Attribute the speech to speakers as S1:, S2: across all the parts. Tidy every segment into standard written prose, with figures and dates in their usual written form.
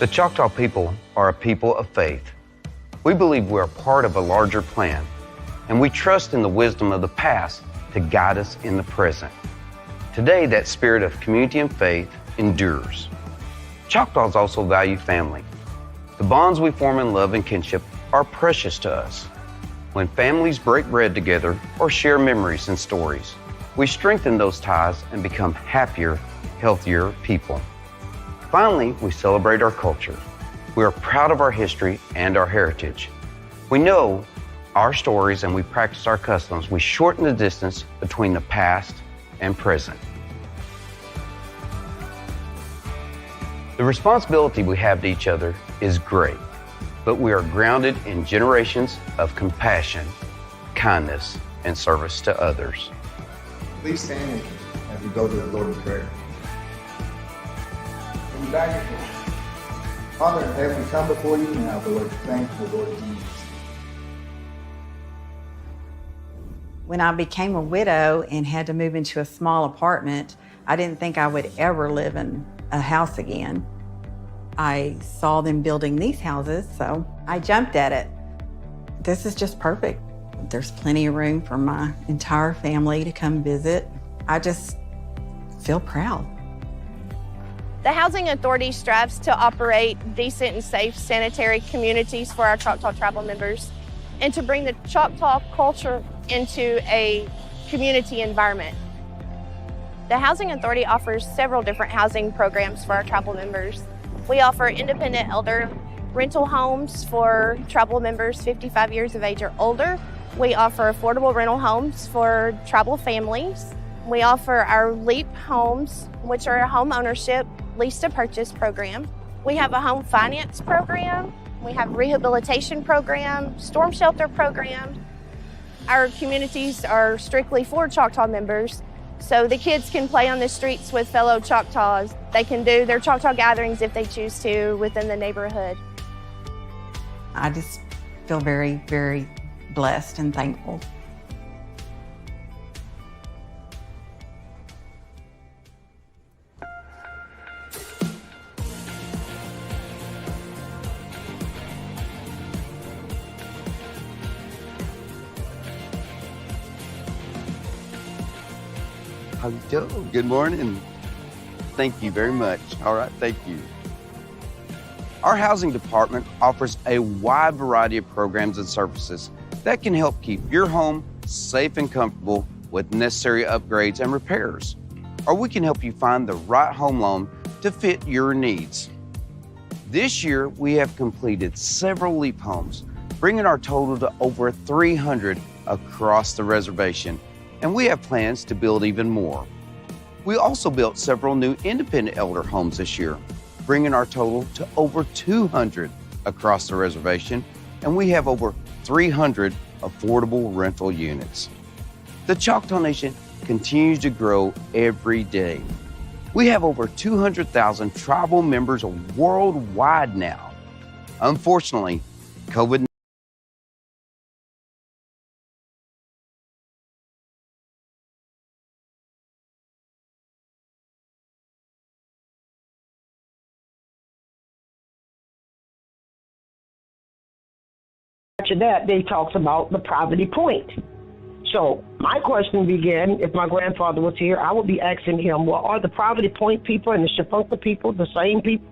S1: The Choctaw people are a people of faith. We believe we are part of a larger plan, and we trust in the wisdom of the past to guide us in the present. Today, that spirit of community and faith endures. Choctaws also value family. The bonds we form in love and kinship are precious to us. When families break bread together or share memories and stories, we strengthen those ties and become happier, healthier people. Finally, we celebrate our culture. We are proud of our history and our heritage. We know our stories and we practice our customs. We shorten the distance between the past and present. The responsibility we have to each other is great, but we are grounded in generations of compassion, kindness, and service to others.
S2: Please stand as we go to the Lord in prayer. When you bow your head, Father in heaven, we come before you now, Lord, thank you, Lord Jesus.
S3: When I became a widow and had to move into a small apartment, I didn't think I would ever live in a house again. I saw them building these houses, so I jumped at it. This is just perfect. There's plenty of room for my entire family to come visit. I just feel proud.
S4: The Housing Authority strives to operate decent and safe sanitary communities for our Choctaw tribal members and to bring the Choctaw culture into a community environment. The Housing Authority offers several different housing programs for our tribal members. We offer independent elder rental homes for tribal members 55 years of age or older. We offer affordable rental homes for tribal families. We offer our LEAP homes, which are a home ownership lease to purchase program. We have a home finance program. We have rehabilitation program, storm shelter programs. Our communities are strictly for Choctaw members, so the kids can play on the streets with fellow Choctaws. They can do their Choctaw gatherings if they choose to within the neighborhood.
S3: I just feel very, very blessed and thankful.
S1: How you doing? Good morning. Thank you very much. All right, thank you. Our housing department offers a wide variety of programs and services that can help keep your home safe and comfortable with necessary upgrades and repairs. Or we can help you find the right home loan to fit your needs. This year, we have completed several LEAP homes, bringing our total to over 300 across the reservation. And we have plans to build even more. We also built several new independent elder homes this year, bringing our total to over 200 across the reservation, and we have over 300 affordable rental units. The Choctaw Nation continues to grow every day. We have over 200,000 tribal members worldwide now. Unfortunately, COVID-19
S5: After that, they talks about the poverty point. So my question began, if my grandfather was here, I would be asking him, well, are the poverty point people and the Shafunka people the same people?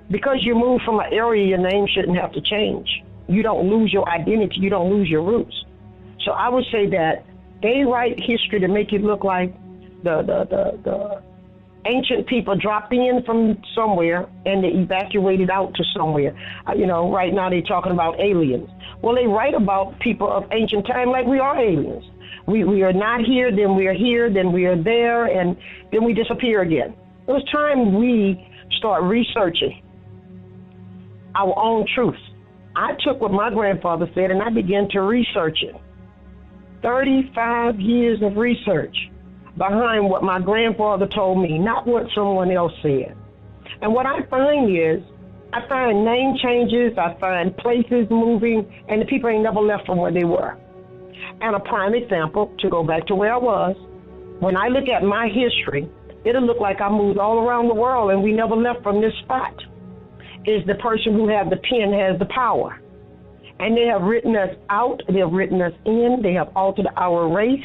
S5: Because you move from an area, your name shouldn't have to change. You don't lose your identity, you don't lose your roots. So I would say that they write history to make it look like the ancient people dropped in from somewhere and they evacuated out to somewhere. Right now they're talking about aliens. Well, they write about people of ancient time like we are aliens. We are not here, then we are here, then we are there, and then we disappear again. It was time we start researching our own truth. I took what my grandfather said and I began to research it. 35 years of research behind what my grandfather told me, not what someone else said. And what I find is, I find name changes, I find places moving, and the people ain't never left from where they were. And a prime example, to go back to where I was, when I look at my history, it'll look like I moved all around the world and we never left from this spot. is the person who has the pen has the power. And they have written us out, they have written us in, they have altered our race.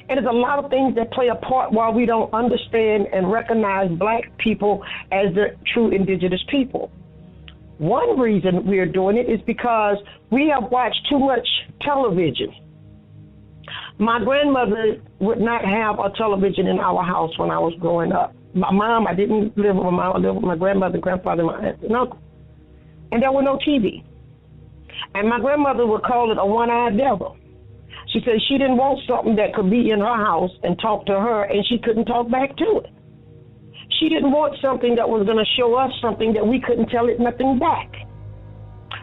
S5: And there's a lot of things that play a part while we don't understand and recognize black people as the true indigenous people. One reason we're doing it is because we have watched too much television. My grandmother would not have a television in our house when I was growing up. My mom, I didn't live with my mom, I lived with my grandmother, grandfather, my aunt, and uncle. And there was no TV. And my grandmother would call it a one-eyed devil. She said she didn't want something that could be in her house and talk to her, and she couldn't talk back to it. She didn't want something that was going to show us something that we couldn't tell it nothing back.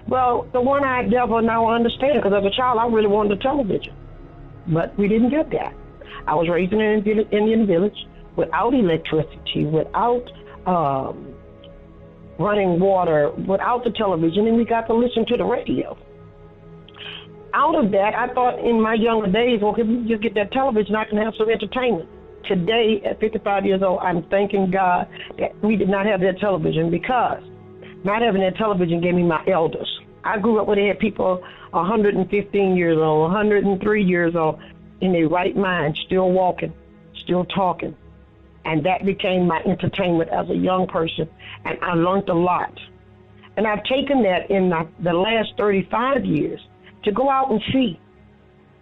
S5: Well, the one-eyed devil, now I understand, because as a child, I really wanted a television. But we didn't get that. I was raised in an Indian village without electricity, without running water, without the television, and we got to listen to the radio. Out of that, I thought in my younger days, well, if we just get that television, I can have some entertainment. Today, at 55 years old, I'm thanking God that we did not have that television, because not having that television gave me my elders. I grew up where they had people 115 years old, 103 years old, in their right mind, still walking, still talking. And that became my entertainment as a young person, and I learned a lot. And I've taken that in the last 35 years to go out and see.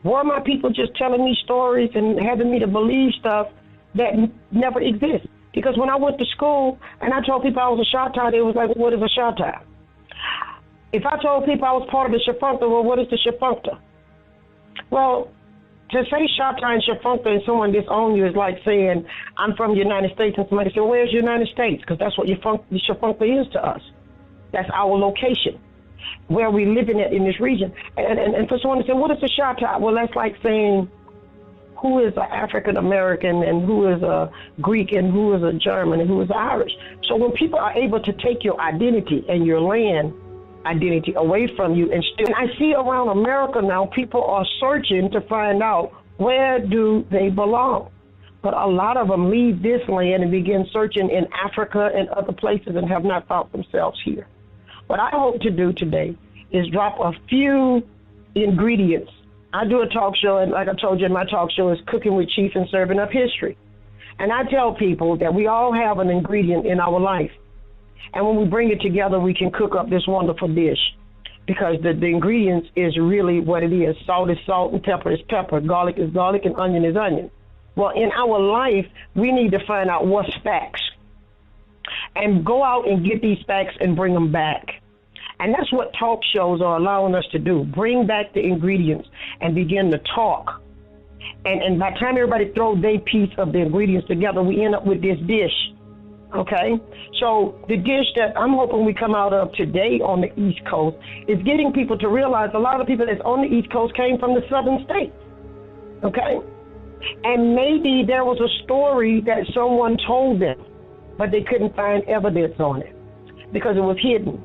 S5: Were my people just telling me stories and having me to believe stuff that never exists? Because when I went to school and I told people I was a Choctaw, they was like, what is a Choctaw? If I told people I was part of the Shefunkta, well, what is the Shefunkta? Well, to say Choctaw and Shefunkta and someone disown you is like saying, I'm from the United States, and somebody say, well, where's the United States? Because that's what the Shefunkta is to us. That's our location, where we live in this region. And for someone to say, what is a Choctaw? Well, that's like saying, who is an African American and who is a Greek and who is a German and who is Irish? So when people are able to take your identity and your land identity away from you, and I see around America now, people are searching to find out where do they belong. But a lot of them leave this land and begin searching in Africa and other places and have not found themselves here. What I hope to do today is drop a few ingredients. I do a talk show, and like I told you, my talk show is Cooking with Chief and Serving Up History. And I tell people that we all have an ingredient in our life. And when we bring it together, we can cook up this wonderful dish, because the ingredients is really what it is. Salt is salt and pepper is pepper. Garlic is garlic and onion is onion. Well, in our life, we need to find out what's facts and go out and get these facts and bring them back. And that's what talk shows are allowing us to do. Bring back the ingredients and begin to talk. And by the time everybody throws their piece of the ingredients together, we end up with this dish. Okay, so the dish that I'm hoping we come out of today on the East Coast is getting people to realize a lot of people that's on the East Coast came from the southern states. Okay, and maybe there was a story that someone told them, but they couldn't find evidence on it because it was hidden.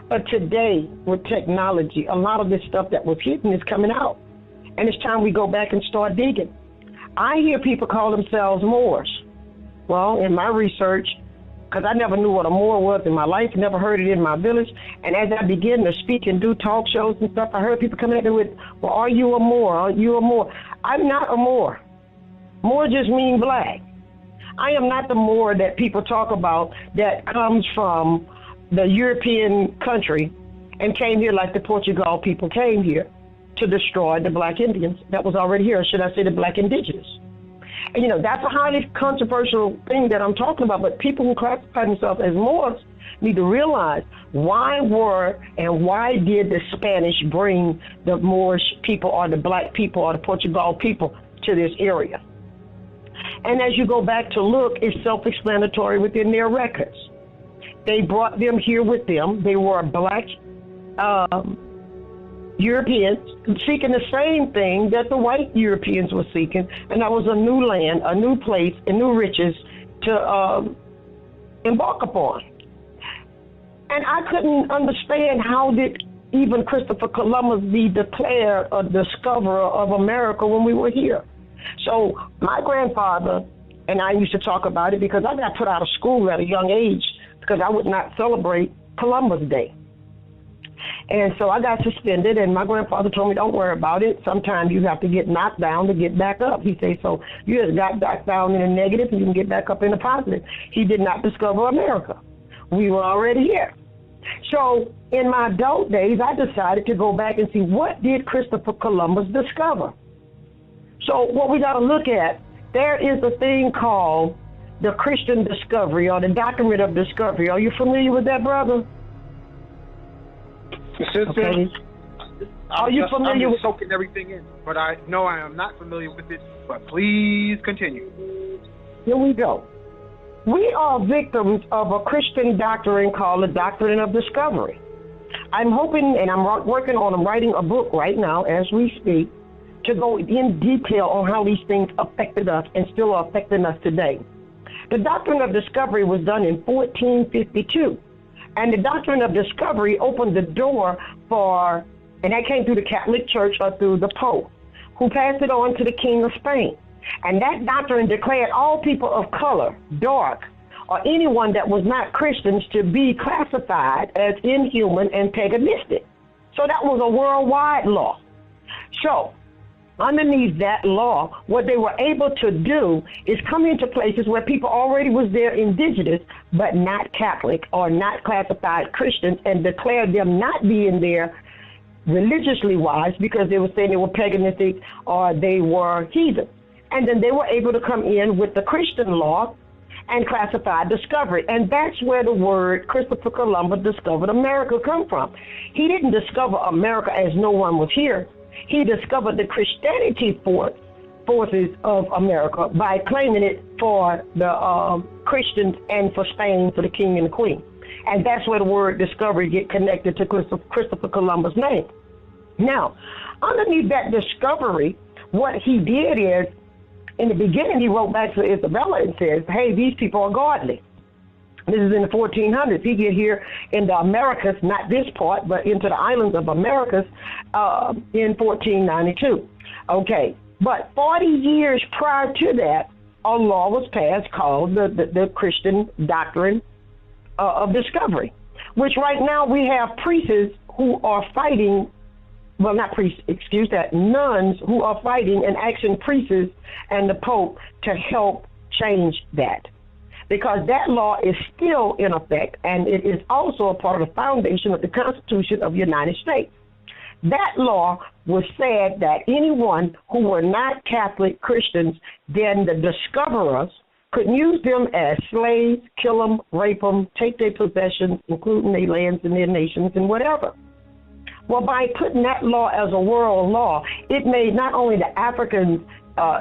S5: But today, with technology, a lot of this stuff that was hidden is coming out, and it's time we go back and start digging. I hear people call themselves Moors. Well, in my research, because I never knew what a Moor was in my life, never heard it in my village, and as I began to speak and do talk shows and stuff, I heard people coming at me with, well, are you a Moor? Are you a Moor? I'm not a Moor. Moor just means black. I am not the Moor that people talk about that comes from the European country and came here like the Portugal people came here to destroy the black Indians that was already here, or should I say the black indigenous. And, you know, that's a highly controversial thing that I'm talking about, but people who classify themselves as Moors need to realize why did the Spanish bring the Moorish people or the black people or the Portugal people to this area? And as you go back to look, it's self-explanatory within their records. They brought them here with them. They were black Europeans seeking the same thing that the white Europeans were seeking, and that was a new land, a new place, and new riches to embark upon. And I couldn't understand how did even Christopher Columbus be declared a discoverer of America when we were here. So my grandfather and I used to talk about it because I got put out of school at a young age because I would not celebrate Columbus Day. And so I got suspended, and my grandfather told me, don't worry about it. Sometimes you have to get knocked down to get back up. He said, so you just got knocked down in the negative, and you can get back up in the positive. He did not discover America. We were already here. So in my adult days, I decided to go back and see, what did Christopher Columbus discover? So what we got to look at, there is a thing called the Christian discovery, or the doctrine of discovery. Are you familiar with that, brother?
S6: Sister,
S5: Okay. Are you familiar
S6: I'm
S5: with?
S6: just soaking everything in, but I am not familiar with it. But please continue.
S5: Here we go. We are victims of a Christian doctrine called the doctrine of discovery. I'm hoping, and I'm working on writing a book right now as we speak, to go in detail on how these things affected us and still are affecting us today. The doctrine of discovery was done in 1452. And the doctrine of discovery opened the door for, and that came through the Catholic Church or through the Pope, who passed it on to the King of Spain. And that doctrine declared all people of color, dark, or anyone that was not Christians to be classified as inhuman and paganistic. So that was a worldwide law. So underneath that law, what they were able to do is come into places where people already was there indigenous, but not Catholic or not classified Christians, and declare them not being there religiously wise because they were saying they were paganistic or they were heathen. And then they were able to come in with the Christian law and classify discovery. And that's where the word Christopher Columbus discovered America come from. He didn't discover America as no one was here. He discovered the Christianity forces of America by claiming it for the Christians and for Spain, for the king and the queen. And that's where the word discovery get connected to Christopher Columbus' name. Now, underneath that discovery, what he did is, in the beginning, he wrote back to Isabella and says, hey, these people are godly. This is in the 1400s. He get here in the Americas, not this part, but into the islands of Americas in 1492. Okay, but 40 years prior to that, a law was passed called the Christian doctrine of discovery, which right now we have priests who are fighting, well, not priests, excuse that, nuns who are fighting and asking priests and the Pope to help change that. Because that law is still in effect, and it is also a part of the foundation of the Constitution of the United States. That law was said that anyone who were not Catholic Christians, then the discoverers could use them as slaves, kill them, rape them, take their possessions, including their lands and their nations and whatever. Well, by putting that law as a world law, it made not only the Africans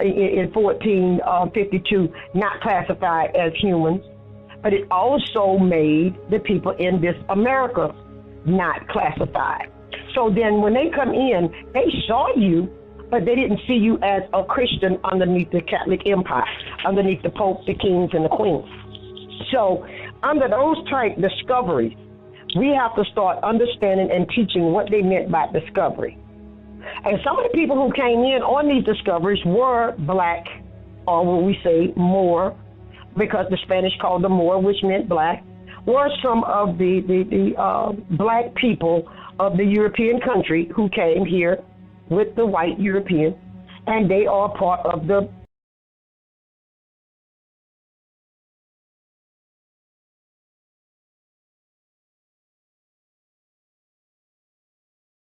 S5: in 1452 not classified as humans, but it also made the people in this America not classified. So then when they come in, they saw you, but they didn't see you as a Christian underneath the Catholic Empire, underneath the Pope, the kings, and the queens. So under those type discoveries, we have to start understanding and teaching what they meant by discovery. And some of the people who came in on these discoveries were black, or what we say Moor, because the Spanish called them Moor, which meant black, were some of the black people of the European country who came here with the white European, and they are part of the